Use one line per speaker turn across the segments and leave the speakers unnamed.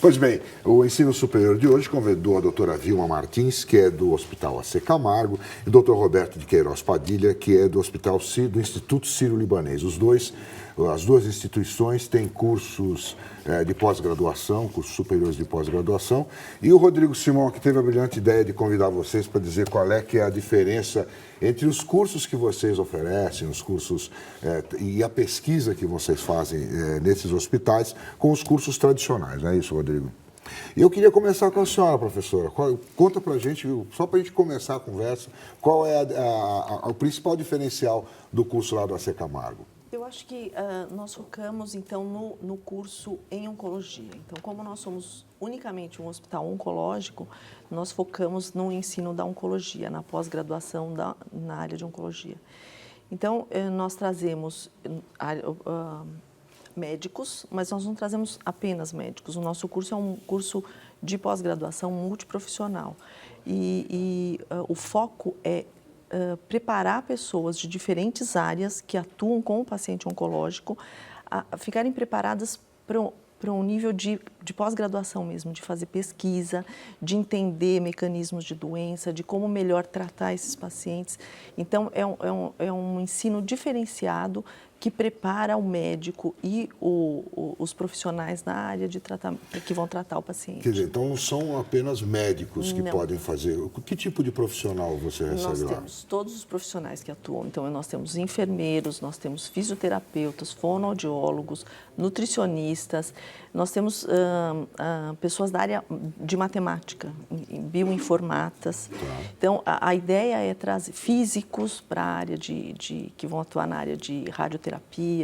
Pois bem, o ensino superior de hoje convidou a doutora Vilma Martins, que é do Hospital AC Camargo, e o doutor Roberto de Queiroz Padilha, que é do Hospital do Instituto Sírio-Libanês. As duas instituições têm cursos de pós-graduação, cursos superiores de pós-graduação, e o Rodrigo Simão, que teve a brilhante ideia de convidar vocês para dizer qual é que é a diferença entre os cursos que vocês oferecem, os cursos e a pesquisa que vocês fazem nesses hospitais com os cursos tradicionais, não é isso, Rodrigo? Eu queria começar com a senhora, professora. Conta para a gente, só para a gente começar a conversa, qual é o principal diferencial do curso lá do AC Camargo?
Eu acho que nós focamos, então, no curso em oncologia. Então, como nós somos unicamente um hospital oncológico, nós focamos no ensino da oncologia, na pós-graduação na área de oncologia. Então, nós trazemos médicos, mas nós não trazemos apenas médicos. O nosso curso é um curso de pós-graduação multiprofissional. O foco é preparar pessoas de diferentes áreas que atuam com o paciente oncológico a ficarem preparadas para um nível de pós-graduação mesmo, de fazer pesquisa, de entender mecanismos de doença, de como melhor tratar esses pacientes. Então, é um ensino diferenciado que prepara o médico e os profissionais na área de tratamento, que vão tratar o paciente.
Quer dizer, então não são apenas médicos que podem fazer. Que tipo de profissional você recebe lá?
Nós temos todos os profissionais que atuam. Então, nós temos enfermeiros, nós temos fisioterapeutas, fonoaudiólogos, nutricionistas, nós temos pessoas da área de matemática, bioinformatas. Tá. Então, a ideia é trazer físicos para a área que vão atuar na área de radioterapia,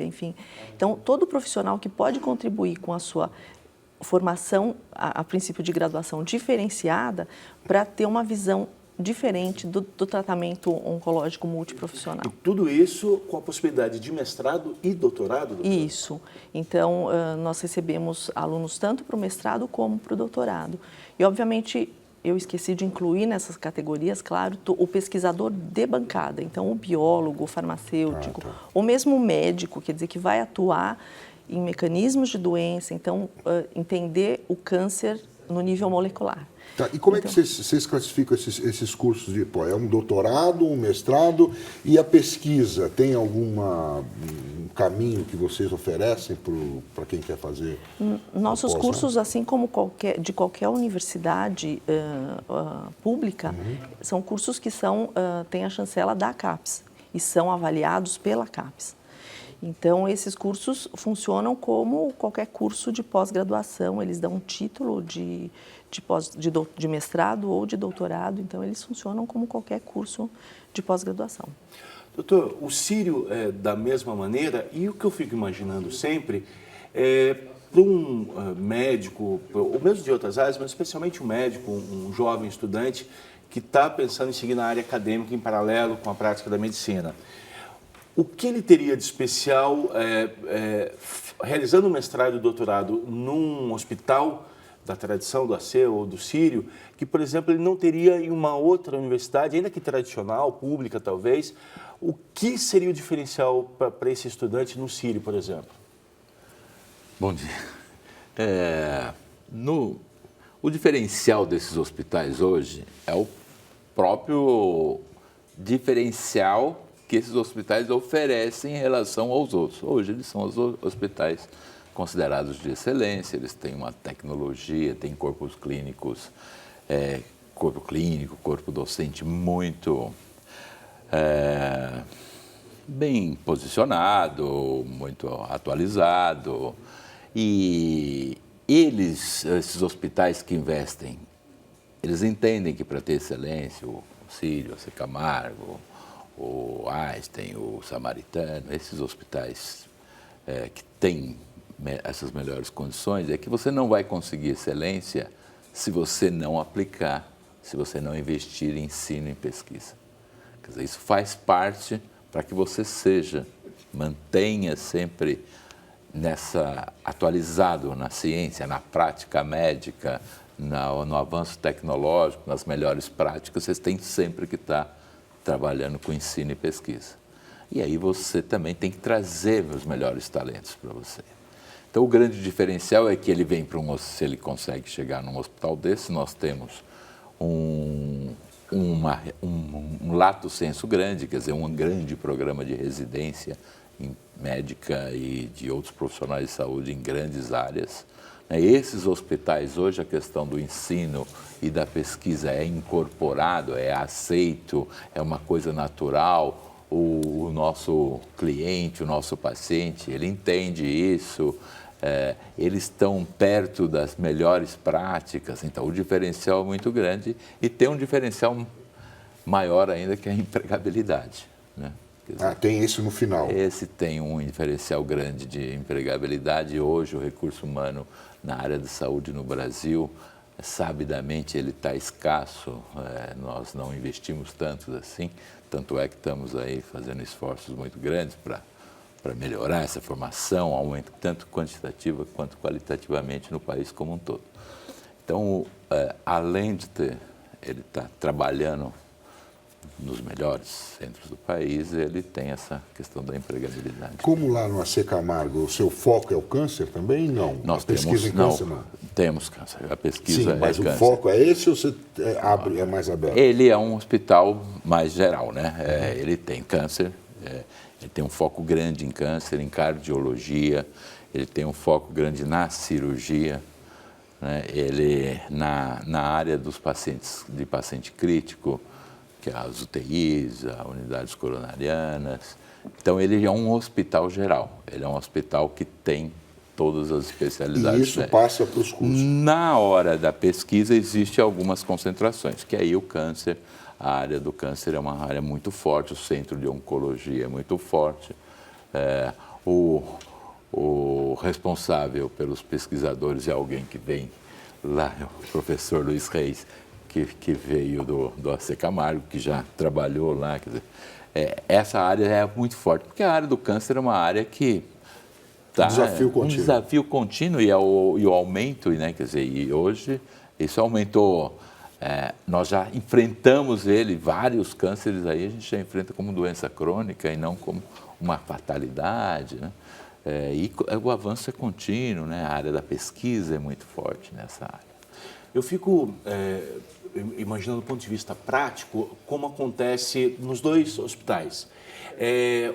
enfim. Então, todo profissional que pode contribuir com a sua formação, a princípio de graduação diferenciada, para ter uma visão diferente do tratamento oncológico multiprofissional.
E tudo isso com a possibilidade de mestrado e doutorado? Doutora?
Isso. Então, nós recebemos alunos tanto para o mestrado como para o doutorado. E, obviamente, eu esqueci de incluir nessas categorias, claro, o pesquisador de bancada. Então, o biólogo, o farmacêutico, ou mesmo o médico, quer dizer, que vai atuar em mecanismos de doença, então, entender o câncer no nível molecular.
Tá, e como é que vocês classificam esses cursos de pós? É um doutorado, um mestrado, e a pesquisa? Tem algum caminho que vocês oferecem para quem quer fazer?
Nossos cursos, assim como de qualquer universidade pública, são cursos que têm a chancela da CAPES e são avaliados pela CAPES. Então, esses cursos funcionam como qualquer curso de pós-graduação, eles dão um título de mestrado ou de doutorado, então eles funcionam como qualquer curso de pós-graduação.
Doutor, o Sírio é da mesma maneira, e o que eu fico imaginando sempre para um médico, ou mesmo de outras áreas, mas especialmente um médico, um jovem estudante que está pensando em seguir na área acadêmica em paralelo com a prática da medicina. O que ele teria de especial realizando um mestrado e doutorado num hospital da tradição do AC ou do Sírio, que, por exemplo, ele não teria em uma outra universidade, ainda que tradicional, pública talvez? O que seria o diferencial para esse estudante no Sírio, por exemplo?
Bom dia. O diferencial desses hospitais hoje é o próprio diferencial que esses hospitais oferecem em relação aos outros. Hoje eles são os hospitais considerados de excelência, eles têm uma tecnologia, têm corpos clínicos, corpo clínico, corpo docente muito bem posicionado, muito atualizado. E esses hospitais que investem, eles entendem que para ter excelência, o Sírio, o AC Camargo, o Einstein, o Samaritano, esses hospitais que têm essas melhores condições, é que você não vai conseguir excelência se você não aplicar, se você não investir em ensino e pesquisa. Quer dizer, isso faz parte para que você mantenha sempre atualizado na ciência, na prática médica, no avanço tecnológico, nas melhores práticas, você tem sempre que estar trabalhando com ensino e pesquisa. E aí você também tem que trazer os melhores talentos para você. Então, o grande diferencial é que ele vem se ele consegue chegar num hospital desse, nós temos um lato sensu grande, quer dizer, um grande programa de residência médica e de outros profissionais de saúde em grandes áreas. Esses hospitais, hoje, a questão do ensino e da pesquisa é incorporado, é aceito, é uma coisa natural. O nosso cliente, o nosso paciente, ele entende isso, eles estão perto das melhores práticas, então o diferencial é muito grande e tem um diferencial maior ainda que a empregabilidade, né? Quer dizer,
tem isso no final.
Esse tem um diferencial grande de empregabilidade. Hoje, o recurso humano na área de saúde no Brasil, sabidamente, ele está escasso. Nós não investimos tanto assim, tanto é que estamos aí fazendo esforços muito grandes para melhorar essa formação, aumento tanto quantitativa quanto qualitativamente no país como um todo. Então, além de ele estar trabalhando nos melhores centros do país, ele tem essa questão da empregabilidade.
Como lá no AC Camargo, o seu foco é o câncer também? Não.
Nós
a pesquisa em câncer não.
Temos câncer. A pesquisa
Sim, mas
é
o
câncer.
foco é esse ou você é mais aberto?
Ele é um hospital mais geral, né? Ele tem câncer, ele tem um foco grande em câncer, em cardiologia, ele tem um foco grande na cirurgia, né? Ele na área dos pacientes, de paciente crítico, que é as UTIs, as unidades coronarianas. Então, ele é um hospital geral, ele é um hospital que tem todas as especialidades.
E isso passa para os cursos?
Na hora da pesquisa, existem algumas concentrações, que aí o câncer, a área do câncer é uma área muito forte, o centro de oncologia é muito forte. O responsável pelos pesquisadores é alguém que vem lá, é o professor Luiz Reis, que veio do AC Camargo, que já trabalhou lá. Quer dizer, essa área é muito forte, porque a área do câncer é uma área que está um desafio contínuo e o aumento, né? Quer dizer, e hoje isso aumentou. Nós já enfrentamos vários cânceres aí a gente já enfrenta como doença crônica e não como uma fatalidade, né? E o avanço é contínuo, né? A área da pesquisa é muito forte nessa área.
Eu fico imaginando do ponto de vista prático como acontece nos dois hospitais.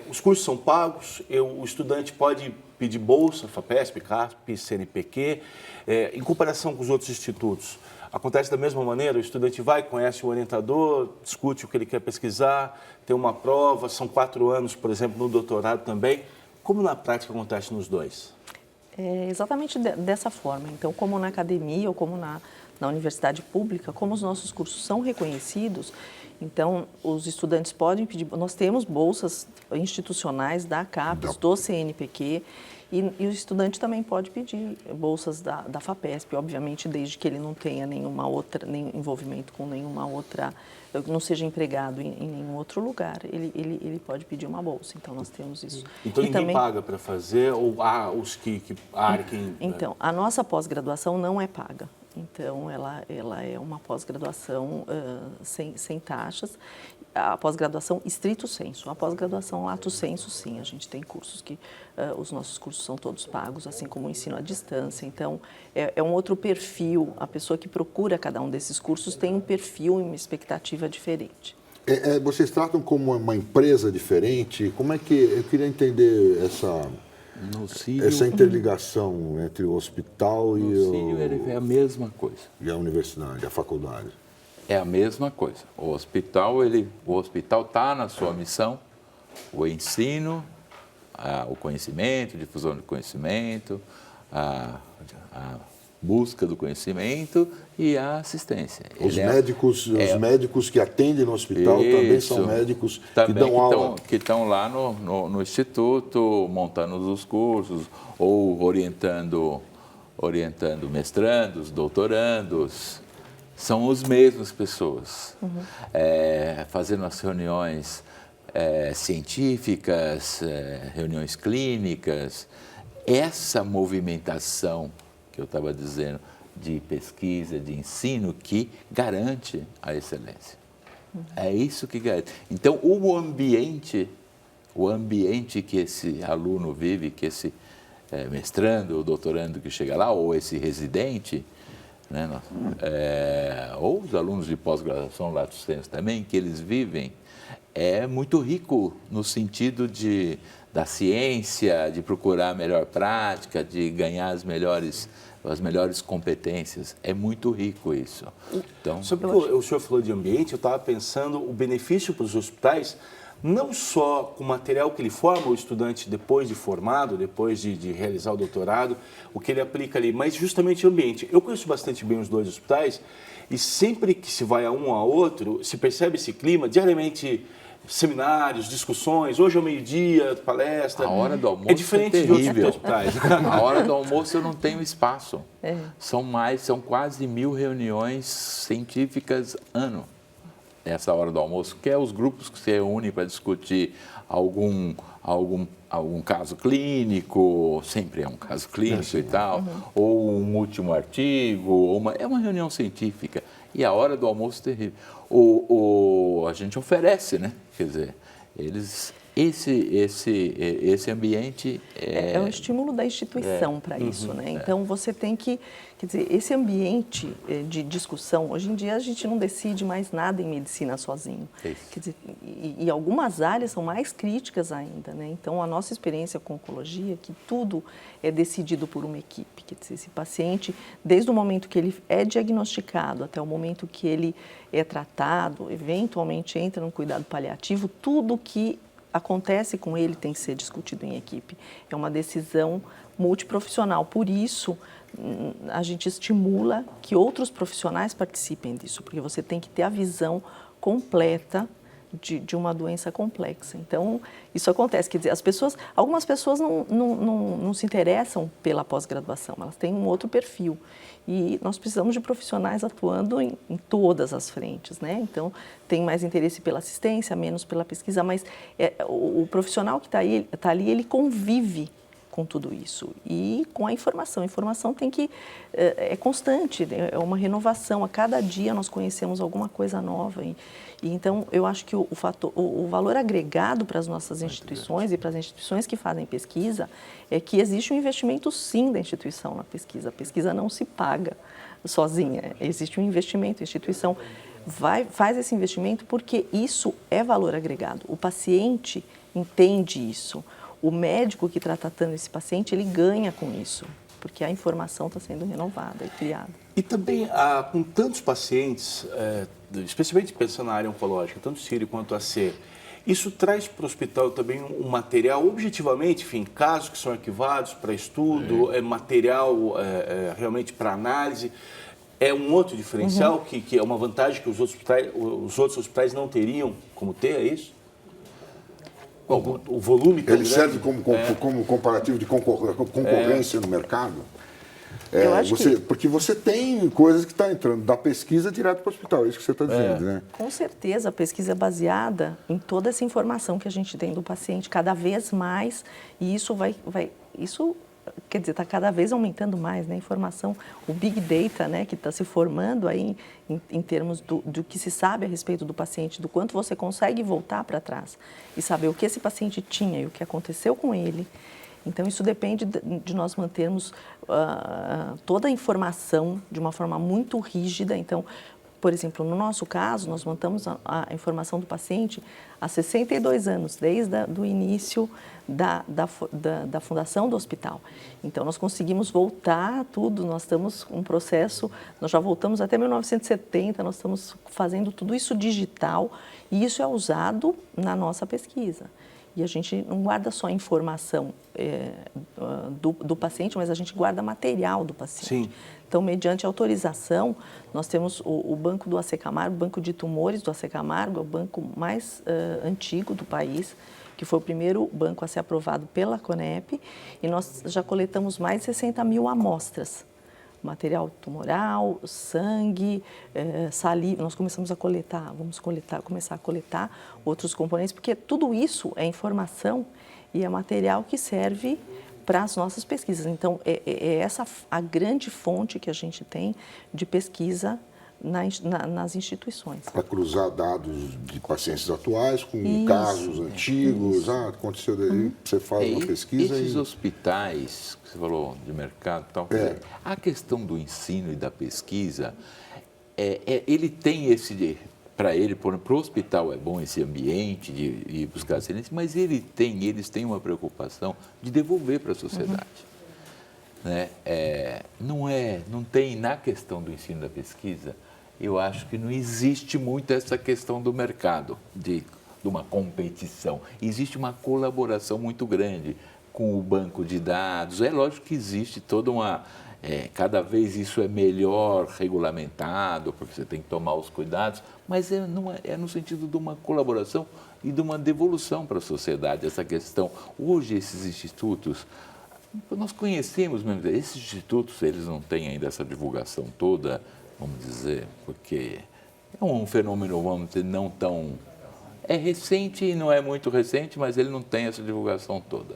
Os cursos são pagos, o estudante pode pedir bolsa, FAPESP, CASP, CNPq, em comparação com os outros institutos. Acontece da mesma maneira, o estudante vai, conhece o orientador, discute o que ele quer pesquisar, tem uma prova, são 4 anos, por exemplo, no doutorado também. Como na prática acontece nos dois?
Exatamente dessa forma. Então, como na academia ou como na universidade pública, como os nossos cursos são reconhecidos, então os estudantes podem pedir, nós temos bolsas institucionais da CAPES, do CNPq, e o estudante também pode pedir bolsas da FAPESP, obviamente, desde que ele não tenha nenhum envolvimento com nenhuma outra, não seja empregado em nenhum outro lugar, ele pode pedir uma bolsa. Então, nós temos isso.
Então,
e
ninguém
também
paga para fazer ou há os que arquem?
Então, a nossa pós-graduação não é paga. Então, ela é uma pós-graduação sem taxas. A pós-graduação estrito sensu. A pós-graduação lato sensu, sim. A gente tem cursos que os nossos cursos são todos pagos, assim como o ensino à distância. Então, é um outro perfil. A pessoa que procura cada um desses cursos tem um perfil e uma expectativa diferente.
Vocês tratam como uma empresa diferente? Como é que... Eu queria entender essa interligação entre o hospital e
é a mesma coisa.
E a universidade, a faculdade.
É a mesma coisa. O hospital está na sua missão, o ensino, o conhecimento, a difusão do conhecimento, a busca do conhecimento e a assistência.
Os médicos que atendem no hospital também são médicos que dão aula.
Que estão lá no instituto, montando os cursos ou orientando mestrandos, doutorandos. São as mesmas pessoas, fazendo as reuniões científicas, reuniões clínicas. Essa movimentação que eu estava dizendo de pesquisa, de ensino, que garante a excelência. É isso que garante. Então, o ambiente que esse aluno vive, que esse mestrando ou doutorando que chega lá, ou esse residente, né, ou os alunos de pós-graduação lato sensu também, que eles vivem, é muito rico no sentido da ciência, de procurar a melhor prática, de ganhar as melhores competências. É muito rico isso. Então,
Sobre o que o senhor falou de ambiente, eu estava pensando o benefício para os hospitais, não só com o material que ele forma o estudante depois de formado, depois de realizar o doutorado, o que ele aplica ali, mas justamente o ambiente. Eu conheço bastante bem os dois hospitais e sempre que se vai a um a outro, se percebe esse clima, diariamente seminários, discussões, hoje ao meio-dia, palestra.
A hora do almoço
é diferente de outros hospitais.
A hora do almoço eu não tenho espaço. São quase 1000 reuniões científicas ano. Essa hora do almoço, que é os grupos que se reúnem para discutir algum caso clínico, sempre é um caso clínico e tal, ou um último artigo, é uma reunião científica. E a hora do almoço é terrível. A gente oferece, né? Quer dizer, esse ambiente
é um estímulo da instituição para isso, né? Então você tem que, quer dizer, esse ambiente de discussão, hoje em dia a gente não decide mais nada em medicina sozinho. Quer dizer, e algumas áreas são mais críticas ainda, né? Então a nossa experiência com oncologia é que tudo é decidido por uma equipe. Quer dizer, esse paciente, desde o momento que ele é diagnosticado até o momento que ele é tratado, eventualmente entra no cuidado paliativo, tudo que acontece com ele tem que ser discutido em equipe. É uma decisão multiprofissional. Por isso, a gente estimula que outros profissionais participem disso, porque você tem que ter a visão completa de uma doença complexa. Então, isso acontece. Quer dizer, algumas pessoas não se interessam pela pós-graduação, elas têm um outro perfil. E nós precisamos de profissionais atuando em todas as frentes, né? Então, tem mais interesse pela assistência, menos pela pesquisa, mas o profissional que está ali, ele convive com tudo isso e com a informação. A informação tem que é constante, é uma renovação. A cada dia nós conhecemos alguma coisa nova. E então, eu acho que o valor agregado para as nossas instituições e para as instituições que fazem pesquisa é que existe um investimento, sim, da instituição na pesquisa. A pesquisa não se paga sozinha. Existe um investimento. A instituição faz esse investimento porque isso é valor agregado. O paciente entende isso. O médico que está tratando esse paciente, ele ganha com isso, porque a informação está sendo renovada e criada.
E também, com tantos pacientes, especialmente pensando na área oncológica, tanto Sírio quanto AC, isso traz para o hospital também um material, objetivamente, enfim, casos que são arquivados para estudo, material realmente para análise. É um outro diferencial, que é uma vantagem que os outros hospitais não teriam como ter, é isso? O volume
ele serve como comparativo de concorrência no mercado.
Eu acho
porque você tem coisas que estão entrando da pesquisa direto para o hospital, é isso que você está dizendo, né?
Com certeza, a pesquisa é baseada em toda essa informação que a gente tem do paciente, cada vez mais, e isso isso, quer dizer, está cada vez aumentando mais, né? A informação, o Big Data, né, que está se formando aí em termos do que se sabe a respeito do paciente, do quanto você consegue voltar para trás e saber o que esse paciente tinha e o que aconteceu com ele. Então, isso depende de nós mantermos toda a informação de uma forma muito rígida. Então, por exemplo, no nosso caso, nós mantemos a informação do paciente há 62 anos, desde o início da fundação do hospital. Então, nós conseguimos voltar tudo, nós estamos com um processo, nós já voltamos até 1970, nós estamos fazendo tudo isso digital e isso é usado na nossa pesquisa. E a gente não guarda só a informação do paciente, mas a gente guarda material do paciente.
Sim.
Então, mediante autorização, nós temos o banco do AC Camargo, o banco de tumores do AC Camargo, é o banco mais antigo do país, que foi o primeiro banco a ser aprovado pela CONEP, e nós já coletamos mais de 60 mil amostras. Material tumoral, sangue, saliva, nós começamos a coletar, começar a coletar outros componentes, porque tudo isso é informação e é material que serve para as nossas pesquisas. Então, é essa a grande fonte que a gente tem de pesquisa nas instituições.
Para cruzar dados de pacientes atuais com
Isso.
casos antigos. Aconteceu daí, você faz uma pesquisa
Esses
e...
hospitais, que você falou de mercado e tal, quer dizer, a questão do ensino e da pesquisa, ele tem esse... Para ele, para o hospital é bom esse ambiente de ir buscar excelência, mas eles têm uma preocupação de devolver para a sociedade. Né? Não tem, na questão do ensino e da pesquisa, eu acho que não existe muito essa questão do mercado, de uma competição. Existe uma colaboração muito grande com o banco de dados. É lógico que existe toda uma... cada vez isso é melhor regulamentado, porque você tem que tomar os cuidados, mas é no sentido de uma colaboração e de uma devolução para a sociedade, essa questão. Hoje, esses institutos, nós conhecemos mesmo, esses institutos, eles não têm ainda essa divulgação toda, vamos dizer, porque é um fenômeno, vamos dizer, não tão... É recente e não é muito recente, mas ele não tem essa divulgação toda.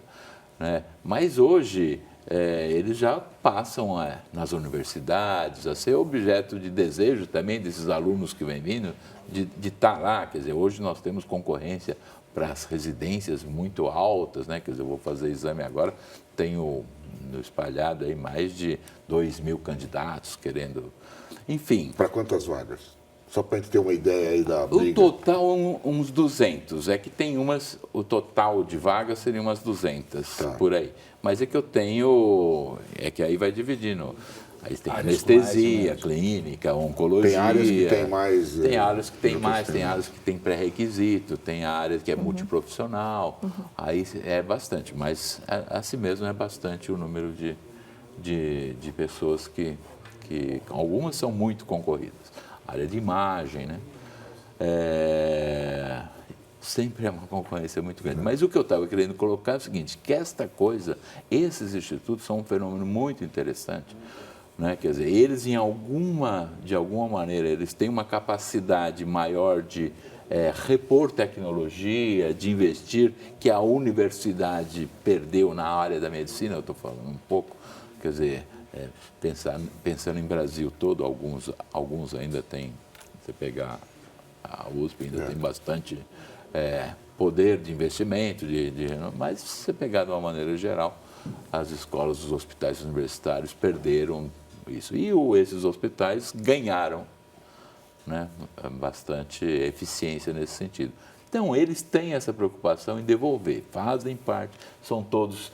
Né? Mas hoje... eles já passam nas universidades a ser objeto de desejo também desses alunos que vêm vindo de estar lá. Quer dizer, hoje nós temos concorrência para as residências muito altas, né? Quer dizer, eu vou fazer exame agora, tenho espalhado aí mais de 2.000 candidatos querendo, enfim.
Para quantas vagas? Só para a gente ter uma ideia aí da
O
briga.
total, uns 200. É que tem o total de vagas seria umas 200, por aí. Mas é que eu tenho, que aí vai dividindo. Aí tem anestesia, clínica, oncologia.
Tem áreas que tem mais...
Tem áreas que tem mais, tem áreas que tem pré-requisito, tem áreas que é multiprofissional. Aí é bastante, mas assim mesmo é bastante o número de pessoas que algumas são muito concorridas. Área de imagem, né? Sempre é uma concorrência muito grande. Mas o que eu estava querendo colocar é o seguinte, que esses institutos são um fenômeno muito interessante. Né? Quer dizer, eles de alguma maneira, eles têm uma capacidade maior de repor tecnologia, de investir, que a universidade perdeu na área da medicina, eu estou falando um pouco, quer dizer... pensando em Brasil todo, alguns ainda têm, você pegar a USP, ainda tem bastante poder de investimento, mas se você pegar de uma maneira geral, as escolas, os hospitais universitários perderam isso. E esses hospitais ganharam, né, bastante eficiência nesse sentido. Então, eles têm essa preocupação em devolver, fazem parte, são todos...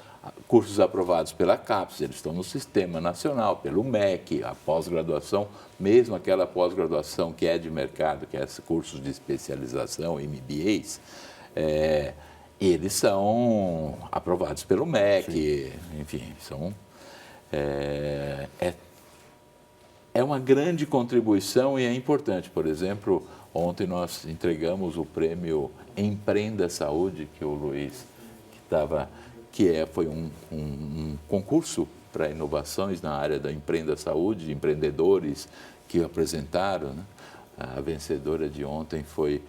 cursos aprovados pela CAPES, eles estão no Sistema Nacional, pelo MEC, a pós-graduação, mesmo aquela pós-graduação que é de mercado, que é esses cursos de especialização, MBAs, eles são aprovados pelo MEC, enfim, é uma grande contribuição e é importante. Por exemplo, ontem nós entregamos o prêmio Empreenda Saúde, que o Luiz, foi um concurso para inovações na área da Empreenda Saúde, empreendedores que apresentaram. Né? A vencedora de ontem foi,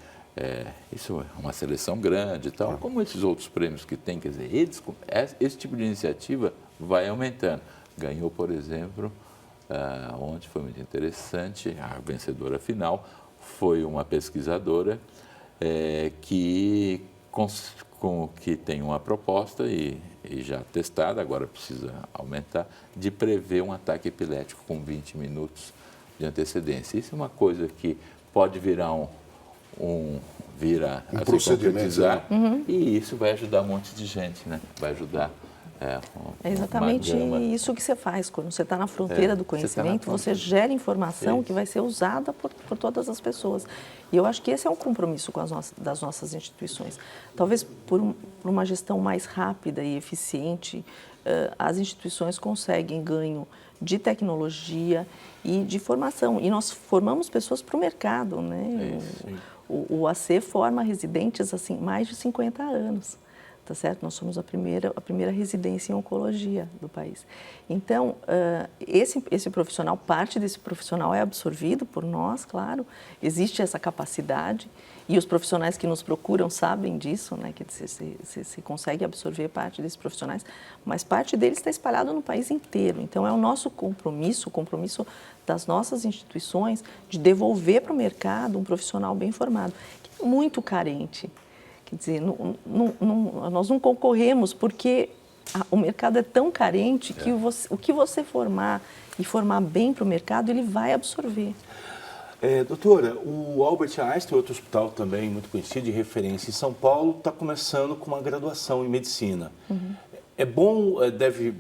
isso é uma seleção grande e tal, como esses outros prêmios que tem, quer dizer, esse tipo de iniciativa vai aumentando. Ganhou, por exemplo, ontem foi muito interessante, a vencedora final foi uma pesquisadora que tem uma proposta e já testada, agora precisa aumentar, de prever um ataque epilético com 20 minutos de antecedência. Isso é uma coisa que pode virar se concretizar, e isso vai ajudar um monte de gente, né? Vai ajudar...
É exatamente isso que você faz. Quando você está na fronteira do conhecimento, você gera informação que vai ser usada por todas as pessoas. E eu acho que esse é um compromisso das nossas instituições. Talvez por uma gestão mais rápida e eficiente, as instituições conseguem ganho de tecnologia e de formação. E nós formamos pessoas para o mercado, né? O AC forma residentes assim mais de 50 anos. tá certo? Nós somos a primeira residência em oncologia do país. Então, esse profissional, parte desse profissional é absorvido por nós, claro, existe essa capacidade e os profissionais que nos procuram sabem disso, né? Que se consegue absorver parte desses profissionais, mas parte deles está espalhado no país inteiro. Então, é o nosso compromisso, o compromisso das nossas instituições de devolver para o mercado um profissional bem formado, que é muito carente. Quer dizer, nós não concorremos porque o mercado é tão carente que o que você formar e formar bem para o mercado, ele vai absorver.
Doutora, o Albert Einstein, outro hospital também muito conhecido de referência em São Paulo, está começando com uma graduação em medicina. Uhum. É bom, deve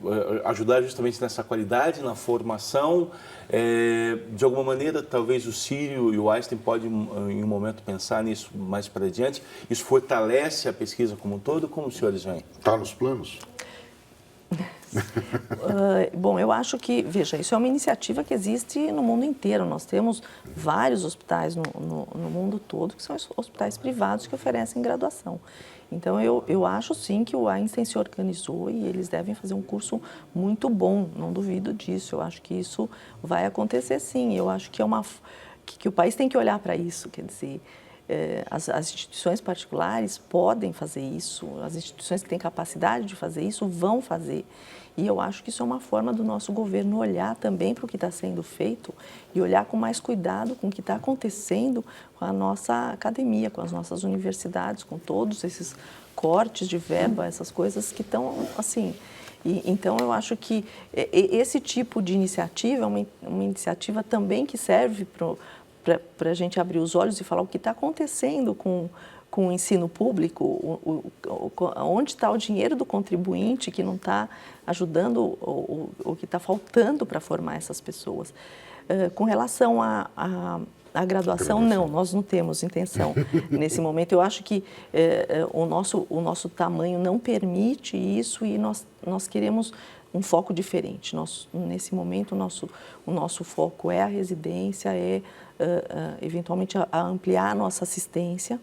ajudar justamente nessa qualidade, na formação. De alguma maneira, talvez o Sírio e o Einstein podem, em um momento, pensar nisso mais para adiante. Isso fortalece a pesquisa como um todo? Como os senhores veem?
Está nos planos?
Bom, eu acho que, veja, isso é uma iniciativa que existe no mundo inteiro. Nós temos vários hospitais no mundo todo que são hospitais privados que oferecem graduação. Então, eu acho sim que o Einstein se organizou e eles devem fazer um curso muito bom, não duvido disso. Eu acho que isso vai acontecer sim. Eu acho que que o país tem que olhar para isso, quer dizer, as instituições particulares podem fazer isso, as instituições que têm capacidade de fazer isso vão fazer. E eu acho que isso é uma forma do nosso governo olhar também para o que está sendo feito e olhar com mais cuidado com o que está acontecendo com a nossa academia, com as nossas universidades, com todos esses cortes de verba, essas coisas que estão assim. Então, eu acho que esse tipo de iniciativa é uma iniciativa também que serve para a gente abrir os olhos e falar o que está acontecendo com o ensino público, onde está o dinheiro do contribuinte que não está ajudando, o que está faltando para formar essas pessoas. Com relação à graduação, não, nós não temos intenção nesse momento. Eu acho que o nosso tamanho não permite isso e nós queremos um foco diferente. Nesse momento, o nosso foco é a residência, eventualmente a ampliar a nossa assistência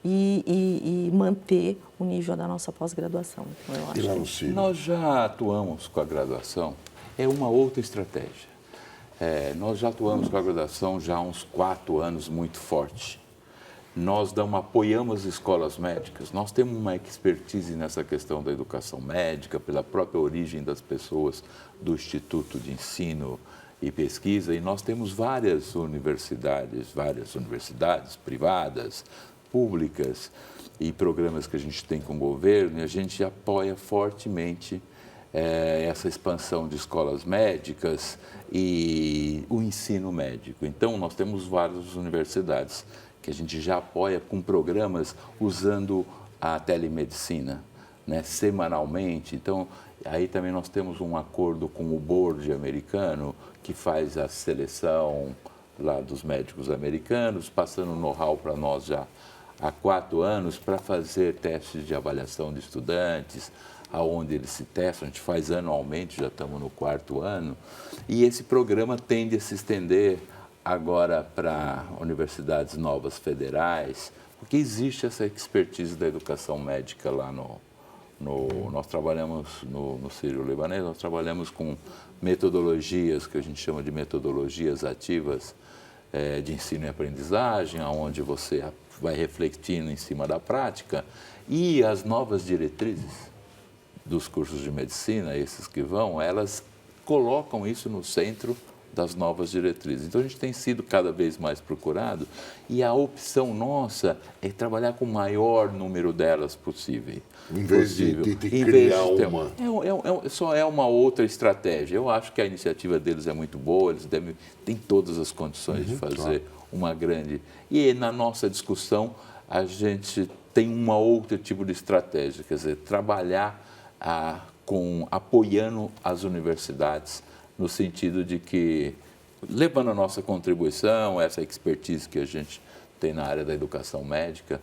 e manter o nível da nossa pós-graduação.
Nós já atuamos com a graduação, é uma outra estratégia. Nós já atuamos com a graduação já há uns 4 anos muito forte. Nós apoiamos as escolas médicas, nós temos uma expertise nessa questão da educação médica, pela própria origem das pessoas do Instituto de Ensino e Pesquisa, e nós temos várias universidades privadas, públicas, e programas que a gente tem com o governo, e a gente apoia fortemente essa expansão de escolas médicas e o ensino médico. Então, nós temos várias universidades que a gente já apoia com programas usando a telemedicina, né, semanalmente. Então, aí também nós temos um acordo com o board americano, que faz a seleção lá dos médicos americanos, passando know-how para nós já há 4 anos para fazer testes de avaliação de estudantes, aonde eles se testam, a gente faz anualmente, já estamos no 4º ano, e esse programa tende a se estender agora para universidades novas federais, porque existe essa expertise da educação médica lá nós trabalhamos no Sírio-Libanês, nós trabalhamos com metodologias, que a gente chama de metodologias ativas de ensino e aprendizagem, onde você vai refletindo em cima da prática, e as novas diretrizes dos cursos de medicina, esses que vão, elas colocam isso no centro das novas diretrizes. Então, a gente tem sido cada vez mais procurado e a opção nossa é trabalhar com o maior número delas possível.
Em vez de criar uma...
Só é uma outra estratégia. Eu acho que a iniciativa deles é muito boa, eles têm todas as condições de fazer uma grande... E na nossa discussão, a gente tem um outro tipo de estratégia, quer dizer, trabalhar apoiando as universidades, no sentido de que, levando a nossa contribuição, essa expertise que a gente tem na área da educação médica,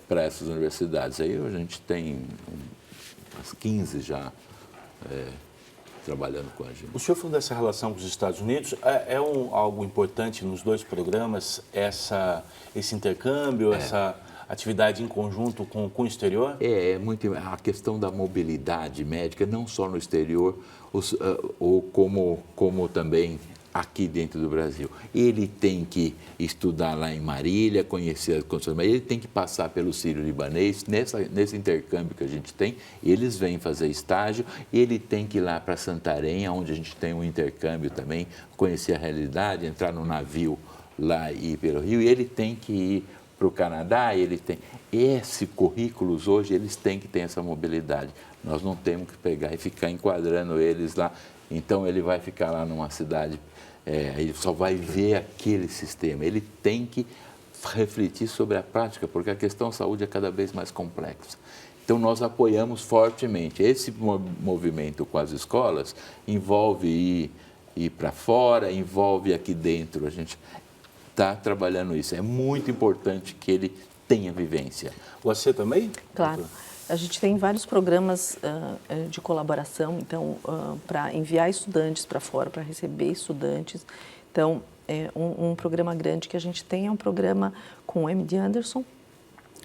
para essas universidades. Aí a gente tem umas 15 já trabalhando com a gente.
O senhor falou dessa relação com os Estados Unidos, algo importante nos 2 programas, esse intercâmbio, atividade em conjunto com o exterior?
É muito a questão da mobilidade médica, não só no exterior, ou como também aqui dentro do Brasil. Ele tem que estudar lá em Marília, conhecer as condições, mas ele tem que passar pelo Sírio-Libanês, nesse intercâmbio que a gente tem, eles vêm fazer estágio, ele tem que ir lá para Santarém, onde a gente tem um intercâmbio também, conhecer a realidade, entrar no navio lá e ir pelo Rio, e ele tem que ir para o Canadá, ele tem... Esse currículos hoje, eles têm que ter essa mobilidade. Nós não temos que pegar e ficar enquadrando eles lá. Então, ele vai ficar lá numa cidade, ele só vai ver aquele sistema. Ele tem que refletir sobre a prática, porque a questão da saúde é cada vez mais complexa. Então, nós apoiamos fortemente. Esse movimento com as escolas envolve ir para fora, envolve aqui dentro. A gente está trabalhando isso. É muito importante que ele tenha vivência.
Você também?
Claro. A gente tem vários programas de colaboração, então, para enviar estudantes para fora, para receber estudantes. Então, um programa grande que a gente tem é um programa com o MD Anderson.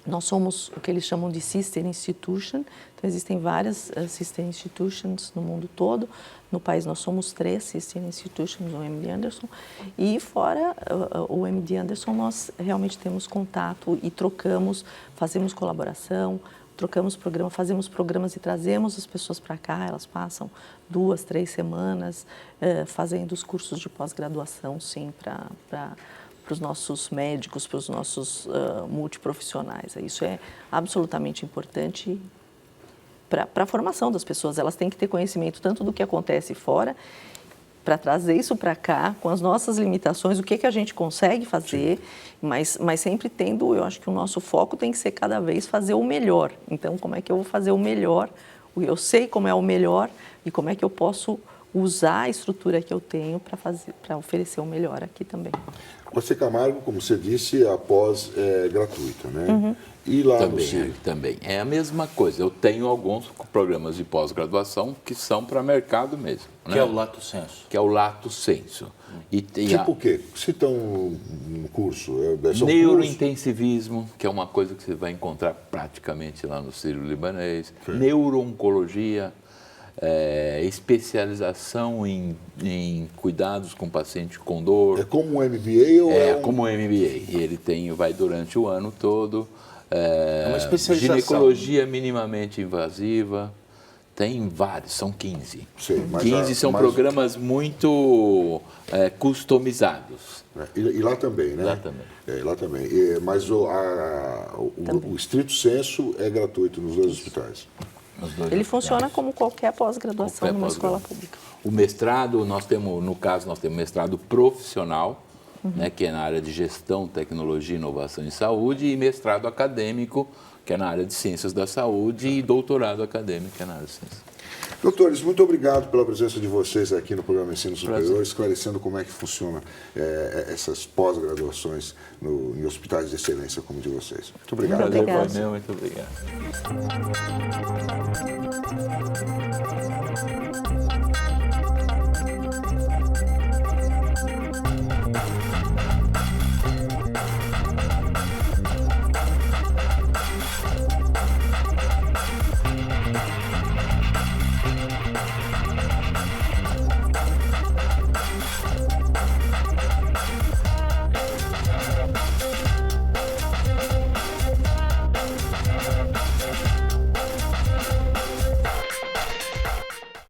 Nós somos o que eles chamam de Sister Institution, então existem várias Sister Institutions no mundo todo. No país nós somos 3 Sister Institutions no MD Anderson e fora o MD Anderson nós realmente temos contato e trocamos, fazemos colaboração, trocamos programa, fazemos programas e trazemos as pessoas para cá, elas passam 2, 3 semanas fazendo os cursos de pós-graduação, sim, para os nossos médicos, para os nossos multiprofissionais. Isso é absolutamente importante para a formação das pessoas. Elas têm que ter conhecimento tanto do que acontece fora, para trazer isso para cá, com as nossas limitações, o que a gente consegue fazer, mas sempre tendo, eu acho que o nosso foco tem que ser cada vez fazer o melhor. Então, como é que eu vou fazer o melhor? Eu sei como é o melhor e como é que eu posso usar a estrutura que eu tenho para oferecer o melhor aqui também.
O AC Camargo, como você disse, a pós é gratuita, né?
Uhum.
E lá
também,
no Sírio?
Também. É a mesma coisa. Eu tenho alguns programas de pós-graduação que são para mercado mesmo.
Que
né?
é o Lato Sensu.
Que é o Lato Sensu. E tem
Tipo o quê? Cita um curso. São
neurointensivismo, que é uma coisa que você vai encontrar praticamente lá no Sírio-Libanês. Neuro-oncologia. Especialização em cuidados com paciente com dor.
É como um MBA ou
como um MBA. E ele vai durante o ano todo.
Uma especialização.
Ginecologia minimamente invasiva. Tem vários, são 15.
Sei,
15 são programas muito customizados.
E lá também, né?
Lá também.
Lá também. Mas o estrito sensu é gratuito nos 2 hospitais.
Ele funciona como qualquer pós-graduação numa escola pública.
O mestrado, nós temos mestrado profissional, né, que é na área de gestão, tecnologia, inovação e saúde, e mestrado acadêmico, que é na área de ciências da saúde, e doutorado acadêmico, que é na área de ciências.
Doutores, muito obrigado pela presença de vocês aqui no programa Ensino Superior, esclarecendo como é que funciona essas pós-graduações em hospitais de excelência como o de vocês. Muito obrigado.
Muito obrigado.
Muito obrigado.